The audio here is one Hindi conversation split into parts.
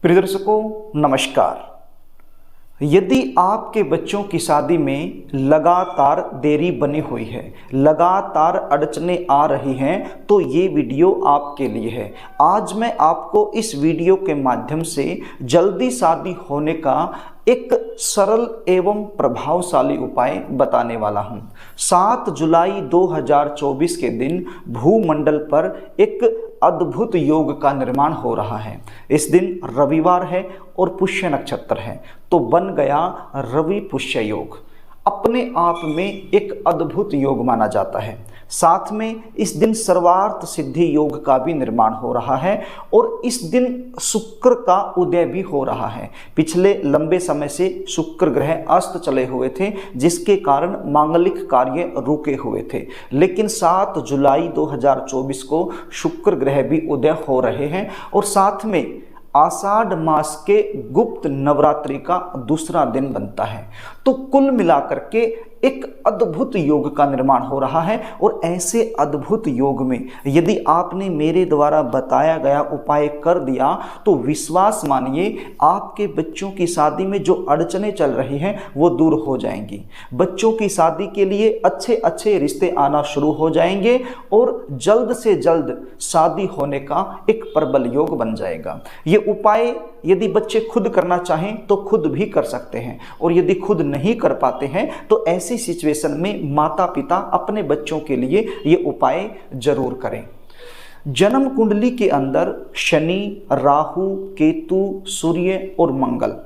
प्रिय दर्शकों नमस्कार। यदि आपके बच्चों की शादी में लगातार देरी बनी हुई है, लगातार अड़चनें आ रही हैं, तो ये वीडियो आपके लिए है। आज मैं आपको इस वीडियो के माध्यम से जल्दी शादी होने का एक सरल एवं प्रभावशाली उपाय बताने वाला हूं। 7 जुलाई 2024 के दिन भूमंडल पर एक अद्भुत योग का निर्माण हो रहा है। इस दिन रविवार है और पुष्य नक्षत्र है, तो बन गया रवि पुष्य योग। अपने आप में एक अद्भुत योग माना जाता है। साथ में इस दिन सर्वार्थ सिद्धि योग का भी निर्माण हो रहा है और इस दिन शुक्र का उदय भी हो रहा है। पिछले लंबे समय से शुक्र ग्रह अस्त चले हुए थे, जिसके कारण मांगलिक कार्य रुके हुए थे, लेकिन 7 जुलाई 2024 को शुक्र ग्रह भी उदय हो रहे हैं और साथ में आषाढ़ मास के गुप्त नवरात्रि का दूसरा दिन बनता है। तो कुल मिलाकर के एक अद्भुत योग का निर्माण हो रहा है। और ऐसे अद्भुत योग में यदि आपने मेरे द्वारा बताया गया उपाय कर दिया तो विश्वास मानिए आपके बच्चों की शादी में जो अड़चनें चल रही हैं वो दूर हो जाएंगी। बच्चों की शादी के लिए अच्छे अच्छे रिश्ते आना शुरू हो जाएंगे और जल्द से जल्द शादी होने का एक प्रबल योग बन जाएगा। ये उपाय यदि बच्चे खुद करना चाहें तो खुद भी कर सकते हैं, और यदि खुद नहीं कर पाते हैं तो ऐसी सिचुएशन में माता पिता अपने बच्चों के लिए ये उपाय जरूर करें। जन्म कुंडली के अंदर शनि, राहु, केतु, सूर्य और मंगल,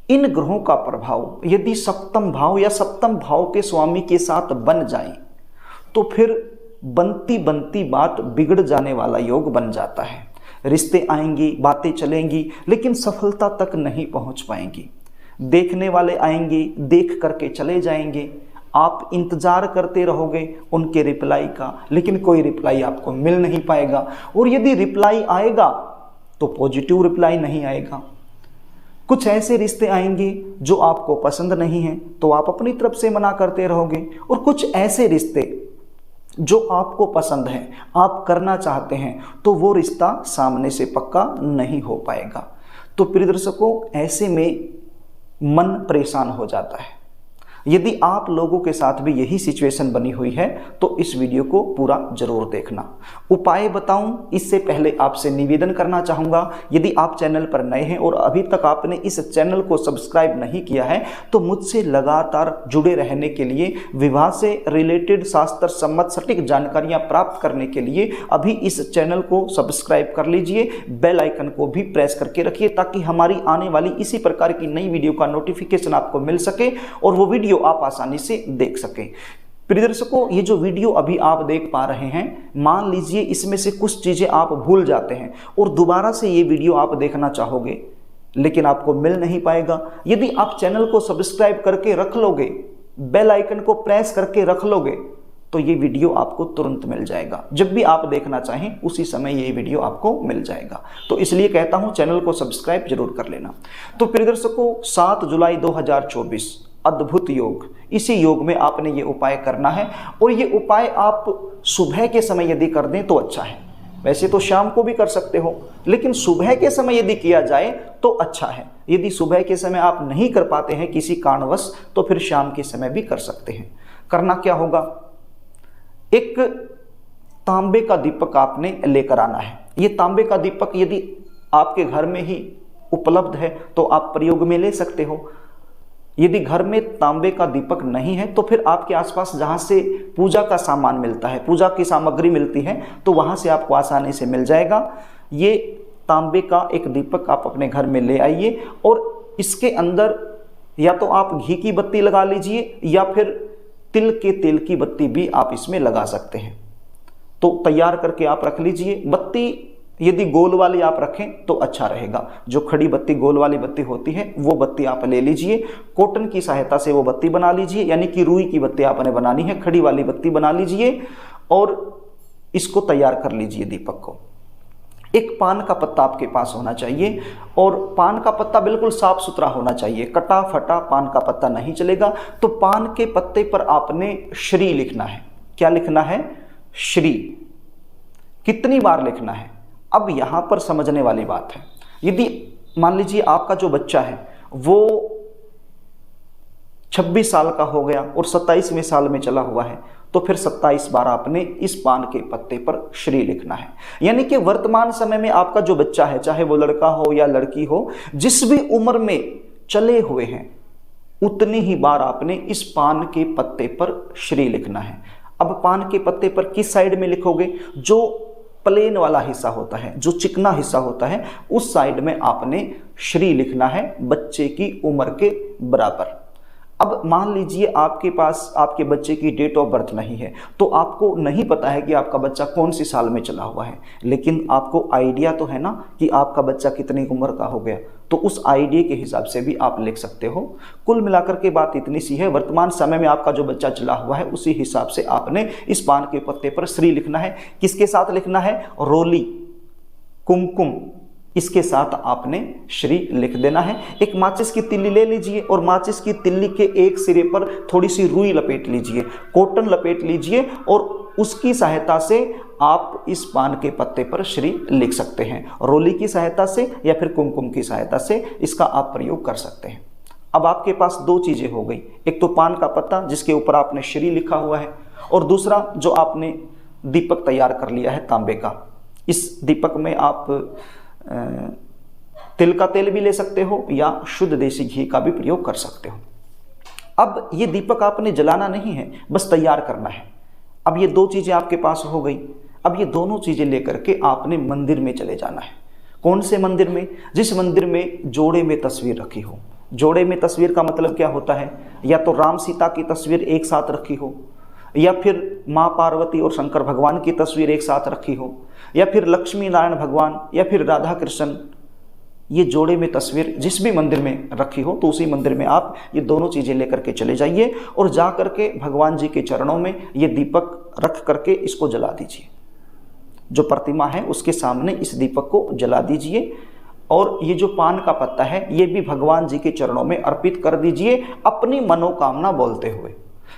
इन ग्रहों का प्रभाव यदि सप्तम भाव या सप्तम भाव के स्वामी के साथ बन जाए तो फिर बनती बनती बात बिगड़ जाने वाला योग बन जाता है। रिश्ते आएंगी, बातें चलेंगी, लेकिन सफलता तक नहीं पहुंच पाएंगी। देखने वाले आएंगे, देख करके चले जाएंगे। आप इंतजार करते रहोगे उनके रिप्लाई का, लेकिन कोई रिप्लाई आपको मिल नहीं पाएगा। और यदि रिप्लाई आएगा तो पॉजिटिव रिप्लाई नहीं आएगा। कुछ ऐसे रिश्ते आएंगे जो आपको पसंद नहीं है तो आप अपनी तरफ से मना करते रहोगे, और कुछ ऐसे रिश्ते जो आपको पसंद है, आप करना चाहते हैं, तो वो रिश्ता सामने से पक्का नहीं हो पाएगा। तो प्रिय दर्शकों, ऐसे में मन परेशान हो जाता है। यदि आप लोगों के साथ भी यही सिचुएशन बनी हुई है तो इस वीडियो को पूरा जरूर देखना। उपाय बताऊं इससे पहले आपसे निवेदन करना चाहूँगा, यदि आप चैनल पर नए हैं और अभी तक आपने इस चैनल को सब्सक्राइब नहीं किया है तो मुझसे लगातार जुड़े रहने के लिए, विवाह से रिलेटेड शास्त्र सम्मत सटीक जानकारियाँ प्राप्त करने के लिए अभी इस चैनल को सब्सक्राइब कर लीजिए। बेल आइकन को भी प्रेस करके रखिए ताकि हमारी आने वाली इसी प्रकार की नई वीडियो का नोटिफिकेशन आपको मिल सके और वो वीडियो आप आसानी से देख सकें। प्रिय दर्शकों, ये जो वीडियो अभी आप देख पा रहे हैं, मान लीजिए इसमें से कुछ चीजें आप भूल जाते हैं और दोबारा से ये वीडियो आप देखना चाहोगे लेकिन आपको मिल नहीं पाएगा। यदि आप चैनल को सब्सक्राइब करके रख लोगे, बेल आइकन को प्रेस करके रख लोगे, तो ये वीडियो आपको तुरंत मिल जाएगा। जब भी आप देखना चाहें उसी समय ये वीडियो आपको मिल जाएगा। तो इसलिए कहता हूं चैनल को सब्सक्राइब जरूर कर लेना। तो प्रिय दर्शकों, 7 जुलाई 2024 अद्भुत योग, इसी योग में आपने ये उपाय करना है। और ये उपाय आप सुबह के समय यदि कर दें तो अच्छा है। वैसे तो शाम को भी कर सकते हो, लेकिन सुबह के समय यदि किया जाए तो अच्छा है। यदि सुबह के समय आप नहीं कर पाते हैं किसी कारणवश तो फिर शाम के समय भी कर सकते हैं। करना क्या होगा, एक तांबे का दीपक आपने लेकर आना है। ये तांबे का दीपक यदि आपके घर में ही उपलब्ध है तो आप प्रयोग में ले सकते हो। यदि घर में तांबे का दीपक नहीं है तो फिर आपके आसपास जहाँ से पूजा का सामान मिलता है, पूजा की सामग्री मिलती है, तो वहाँ से आपको आसानी से मिल जाएगा। ये तांबे का एक दीपक आप अपने घर में ले आइए और इसके अंदर या तो आप घी की बत्ती लगा लीजिए या फिर तिल के तेल की बत्ती भी आप इसमें लगा सकते हैं। तो तैयार करके आप रख लीजिए। बत्ती यदि गोल वाली आप रखें तो अच्छा रहेगा। जो खड़ी बत्ती, गोल वाली बत्ती होती है, वो बत्ती आप ले लीजिए। कॉटन की सहायता से वो बत्ती बना लीजिए, यानी कि रुई की बत्ती आपने बनानी है, खड़ी वाली बत्ती बना लीजिए और इसको तैयार कर लीजिए दीपक को। एक पान का पत्ता आपके पास होना चाहिए और पान का पत्ता बिल्कुल साफ सुथरा होना चाहिए। कटा फटा पान का पत्ता नहीं चलेगा। तो पान के पत्ते पर आपने श्री लिखना है। क्या लिखना है? श्री। कितनी बार लिखना है? अब यहां पर समझने वाली बात है। यदि मान लीजिए आपका जो बच्चा है वो 26 साल का हो गया और 27वें साल में चला हुआ है, तो फिर 27 बार आपने इस पान के पत्ते पर श्री लिखना है। यानी कि वर्तमान समय में आपका जो बच्चा है, चाहे वो लड़का हो या लड़की हो, जिस भी उम्र में चले हुए हैं, उतनी ही बार आपने इस पान के पत्ते पर श्री लिखना है। अब पान के पत्ते पर किस साइड में लिखोगे? जो प्लेन वाला हिस्सा होता है, जो चिकना हिस्सा होता है, उस साइड में आपने श्री लिखना है बच्चे की उम्र के बराबर। अब मान लीजिए आपके पास आपके बच्चे की डेट ऑफ बर्थ नहीं है, तो आपको नहीं पता है कि आपका बच्चा कौन सी साल में चला हुआ है, लेकिन आपको आइडिया तो है ना कि आपका बच्चा कितनी उम्र का हो गया, तो उस आइडिया के हिसाब से भी आप लिख सकते हो। कुल मिलाकर के बात इतनी सी है, वर्तमान समय में आपका जो बच्चा चला हुआ है उसी हिसाब से आपने इस पान के पत्ते पर श्री लिखना है। किसके साथ लिखना है? रोली, कुमकुम, इसके साथ आपने श्री लिख देना है। एक माचिस की तिल्ली ले लीजिए और माचिस की तिल्ली के एक सिरे पर थोड़ी सी रुई लपेट लीजिए, कॉटन लपेट लीजिए और उसकी सहायता से आप इस पान के पत्ते पर श्री लिख सकते हैं। रोली की सहायता से या फिर कुमकुम की सहायता से इसका आप प्रयोग कर सकते हैं। अब आपके पास दो चीज़ें हो गई, एक तो पान का पत्ता जिसके ऊपर आपने श्री लिखा हुआ है, और दूसरा जो आपने दीपक तैयार कर लिया है तांबे का। इस दीपक में आप तिल का तेल भी ले सकते हो या शुद्ध देसी घी का भी प्रयोग कर सकते हो। अब ये दीपक आपने जलाना नहीं है, बस तैयार करना है। अब ये दो चीज़ें आपके पास हो गई। अब ये दोनों चीज़ें लेकर के आपने मंदिर में चले जाना है। कौन से मंदिर में? जिस मंदिर में जोड़े में तस्वीर रखी हो। जोड़े में तस्वीर का मतलब क्या होता है? या तो राम सीता की तस्वीर एक साथ रखी हो, या फिर माँ पार्वती और शंकर भगवान की तस्वीर एक साथ रखी हो, या फिर लक्ष्मी नारायण भगवान, या फिर राधा कृष्ण। ये जोड़े में तस्वीर जिस भी मंदिर में रखी हो, तो उसी मंदिर में आप ये दोनों चीज़ें लेकर के चले जाइए और जा करके भगवान जी के चरणों में ये दीपक रख करके इसको जला दीजिए। जो प्रतिमा है उसके सामने इस दीपक को जला दीजिए और ये जो पान का पत्ता है ये भी भगवान जी के चरणों में अर्पित कर दीजिए, अपनी मनोकामना बोलते हुए।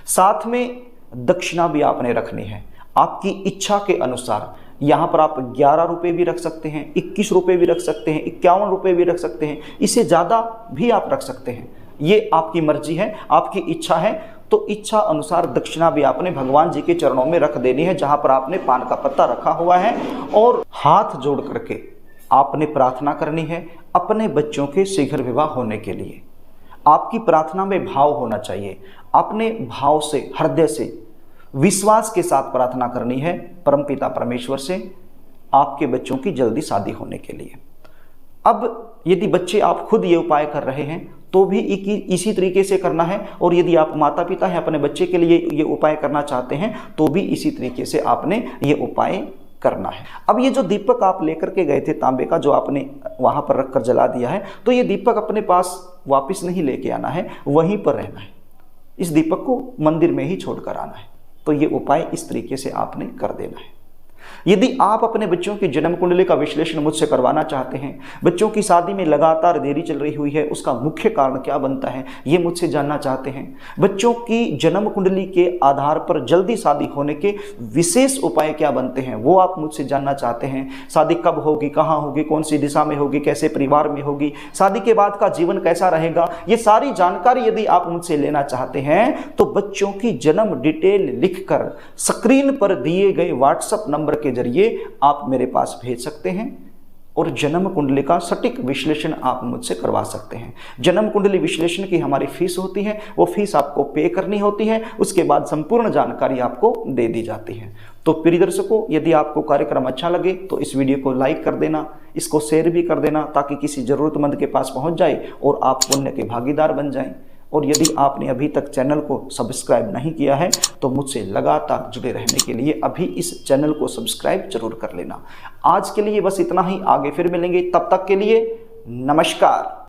साथ में दक्षिणा भी आपने रखनी है आपकी इच्छा के अनुसार। यहाँ पर आप 11 रुपये भी रख सकते हैं, 21 रुपये भी रख सकते हैं, 51 रुपये भी रख सकते हैं, इससे ज़्यादा भी आप रख सकते हैं। ये आपकी मर्जी है, आपकी इच्छा है। तो इच्छा अनुसार दक्षिणा भी आपने भगवान जी के चरणों में रख देनी है जहाँ पर आपने पान का पत्ता रखा हुआ है, और हाथ जोड़ करके आपने प्रार्थना करनी है अपने बच्चों के शीघ्र विवाह होने के लिए। आपकी प्रार्थना में भाव होना चाहिए। आपने भाव से, हृदय से, विश्वास के साथ प्रार्थना करनी है परमपिता परमेश्वर से आपके बच्चों की जल्दी शादी होने के लिए। अब यदि बच्चे आप खुद ये उपाय कर रहे हैं तो भी इसी तरीके से करना है, और यदि आप माता पिता हैं अपने बच्चे के लिए ये उपाय करना चाहते हैं तो भी इसी तरीके से आपने ये उपाय करना है। अब ये जो दीपक आप लेकर के गए थे तांबे का, जो आपने वहाँ पर रखकर जला दिया है, तो ये दीपक अपने पास वापस नहीं लेके आना है, वहीं पर रहना है। इस दीपक को मंदिर में ही छोड़कर आना है। तो ये उपाय इस तरीके से आपने कर देना है। यदि आप अपने बच्चों की जन्म कुंडली का विश्लेषण मुझसे करवाना चाहते हैं, बच्चों की शादी में लगातार देरी चल रही हुई है, उसका मुख्य कारण क्या बनता है ये मुझसे जानना चाहते हैं, बच्चों की जन्म कुंडली के आधार पर जल्दी शादी होने के विशेष उपाय क्या बनते हैं वो आप मुझसे जानना चाहते हैं, शादी कब होगी, कहाँ होगी, कौन सी दिशा में होगी, कैसे परिवार में होगी, शादी के बाद का जीवन कैसा रहेगा, ये सारी जानकारी यदि आप मुझसे लेना चाहते हैं तो बच्चों की जन्म डिटेल लिखकर स्क्रीन पर दिए गए व्हाट्सएप नंबर के जरिए आप मेरे पास भेज सकते हैं और जन्म कुंडली का सटीक विश्लेषण आप मुझसे करवा सकते हैं। जन्म कुंडली विश्लेषण की हमारी फीस होती है, वो फीस आपको पे करनी होती है, उसके बाद संपूर्ण जानकारी आपको दे दी जाती है। तो प्रिय दर्शकों, यदि आपको कार्यक्रम अच्छा लगे तो इस वीडियो को लाइक कर देना, इसको शेयर भी कर देना ताकि किसी ज़रूरतमंद के पास पहुंच जाए और आप पुण्य के भागीदार बन जाएं। और यदि आपने अभी तक चैनल को सब्सक्राइब नहीं किया है तो मुझसे लगातार जुड़े रहने के लिए अभी इस चैनल को सब्सक्राइब जरूर कर लेना। आज के लिए बस इतना ही, आगे फिर मिलेंगे, तब तक के लिए नमस्कार।